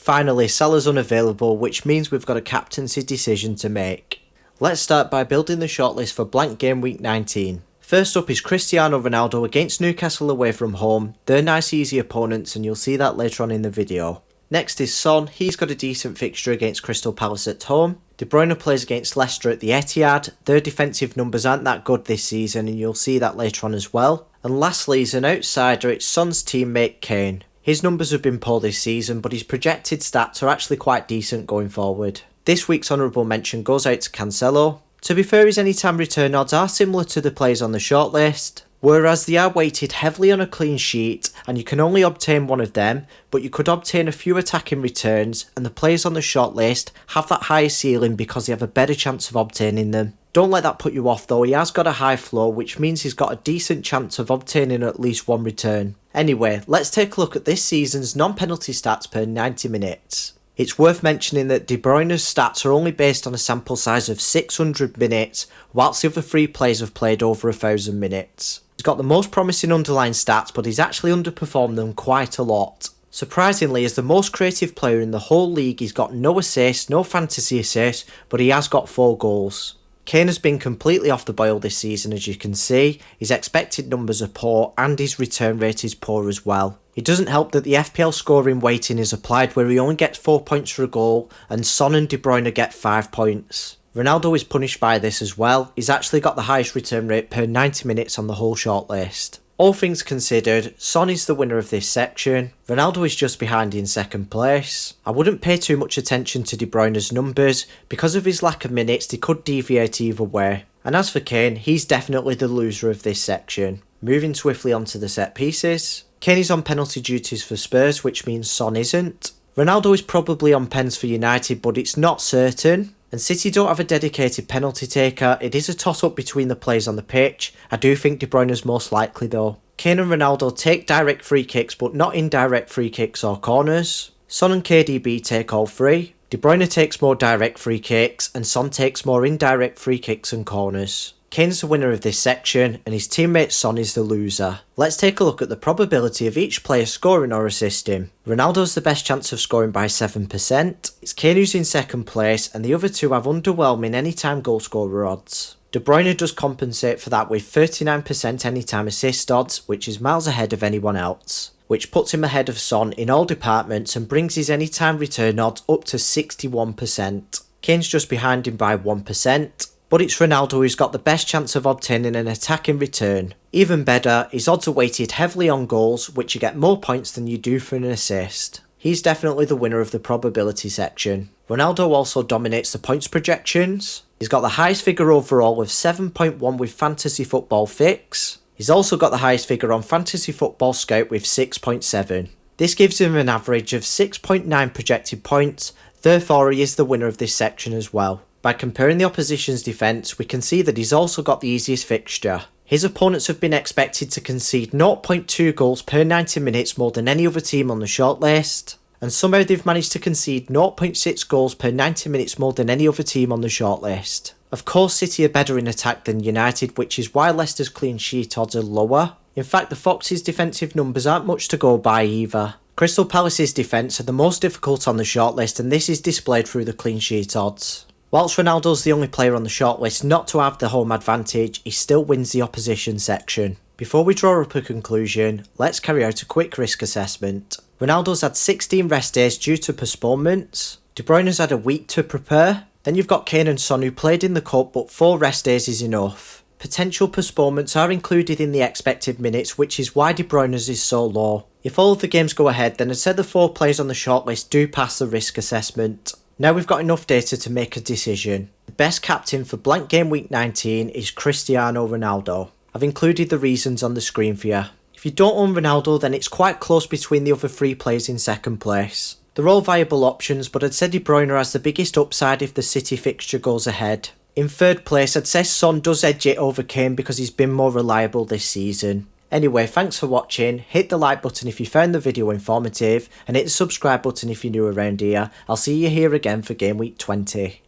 Finally, Salah's unavailable, which means we've got a captaincy decision to make. Let's start by building the shortlist for blank game week 19. First up is Cristiano Ronaldo against Newcastle away from home. They're nice easy opponents and you'll see that later on in the video. Next is Son, he's got a decent fixture against Crystal Palace at home. De Bruyne plays against Leicester at the Etihad. Their defensive numbers aren't that good this season and you'll see that later on as well. And lastly is an outsider, it's Son's teammate Kane. His numbers have been poor this season, but his projected stats are actually quite decent going forward. This week's honourable mention goes out to Cancelo. To be fair, his anytime return odds are similar to the players on the shortlist, whereas they are weighted heavily on a clean sheet and you can only obtain one of them, but you could obtain a few attacking returns and the players on the shortlist have that higher ceiling because they have a better chance of obtaining them. Don't let that put you off though, he has got a high floor which means he's got a decent chance of obtaining at least one return. Anyway, let's take a look at this season's non-penalty stats per 90 minutes. It's worth mentioning that De Bruyne's stats are only based on a sample size of 600 minutes, whilst the other three players have played over 1,000 minutes. He's got the most promising underlying stats, but he's actually underperformed them quite a lot. Surprisingly, as the most creative player in the whole league, he's got no assists, no fantasy assists, but he has got 4 goals. Kane has been completely off the boil this season as you can see, his expected numbers are poor and his return rate is poor as well. It doesn't help that the FPL scoring weighting is applied where he only gets 4 points for a goal and Son and De Bruyne get 5 points. Ronaldo is punished by this as well, he's actually got the highest return rate per 90 minutes on the whole shortlist. All things considered, Son is the winner of this section, Ronaldo is just behind in second place. I wouldn't pay too much attention to De Bruyne's numbers, because of his lack of minutes they could deviate either way. And as for Kane, he's definitely the loser of this section. Moving swiftly onto the set pieces. Kane is on penalty duties for Spurs, which means Son isn't. Ronaldo is probably on pens for United, but it's not certain. And City don't have a dedicated penalty taker, it is a toss-up between the players on the pitch. I do think De Bruyne is most likely though. Kane and Ronaldo take direct free kicks but not indirect free kicks or corners. Son and KDB take all 3. De Bruyne takes more direct free kicks and Son takes more indirect free kicks and corners. Kane's the winner of this section and his teammate Son is the loser. Let's take a look at the probability of each player scoring or assisting. Ronaldo's the best chance of scoring by 7%, it's Kane who's in second place and the other two have underwhelming anytime goal scorer odds. De Bruyne does compensate for that with 39% anytime assist odds, which is miles ahead of anyone else, which puts him ahead of Son in all departments and brings his anytime return odds up to 61%. Kane's just behind him by 1%. But it's Ronaldo who's got the best chance of obtaining an attacking return. Even better, his odds are weighted heavily on goals, which you get more points than you do for an assist. He's definitely the winner of the probability section. Ronaldo also dominates the points projections. He's got the highest figure overall with 7.1 with Fantasy Football Fix. He's also got the highest figure on Fantasy Football Scout with 6.7. This gives him an average of 6.9 projected points, therefore he is the winner of this section as well. By comparing the opposition's defence, we can see that he's also got the easiest fixture. His opponents have been expected to concede 0.2 goals per 90 minutes more than any other team on the shortlist, and somehow they've managed to concede 0.6 goals per 90 minutes more than any other team on the shortlist. Of course City are better in attack than United, which is why Leicester's clean sheet odds are lower. In fact the Foxes' defensive numbers aren't much to go by either. Crystal Palace's defence are the most difficult on the shortlist and this is displayed through the clean sheet odds. Whilst Ronaldo's the only player on the shortlist not to have the home advantage, he still wins the opposition section. Before we draw up a conclusion, let's carry out a quick risk assessment. Ronaldo's had 16 rest days due to postponements. De Bruyne's had a week to prepare. Then you've got Kane and Son who played in the cup but 4 rest days is enough. Potential postponements are included in the expected minutes, which is why De Bruyne's is so low. If all of the games go ahead, then I'd say the 4 players on the shortlist do pass the risk assessment. Now we've got enough data to make a decision. The best captain for blank game week 19 is Cristiano Ronaldo. I've included the reasons on the screen for you. If you don't own Ronaldo, then it's quite close between the other 3 players in second place. They're all viable options, but I'd say De Bruyne has the biggest upside if the City fixture goes ahead. In third place, I'd say Son does edge it over Kane because he's been more reliable this season. Anyway, thanks for watching, hit the like button if you found the video informative, and hit the subscribe button if you're new around here. I'll see you here again for Game Week 20.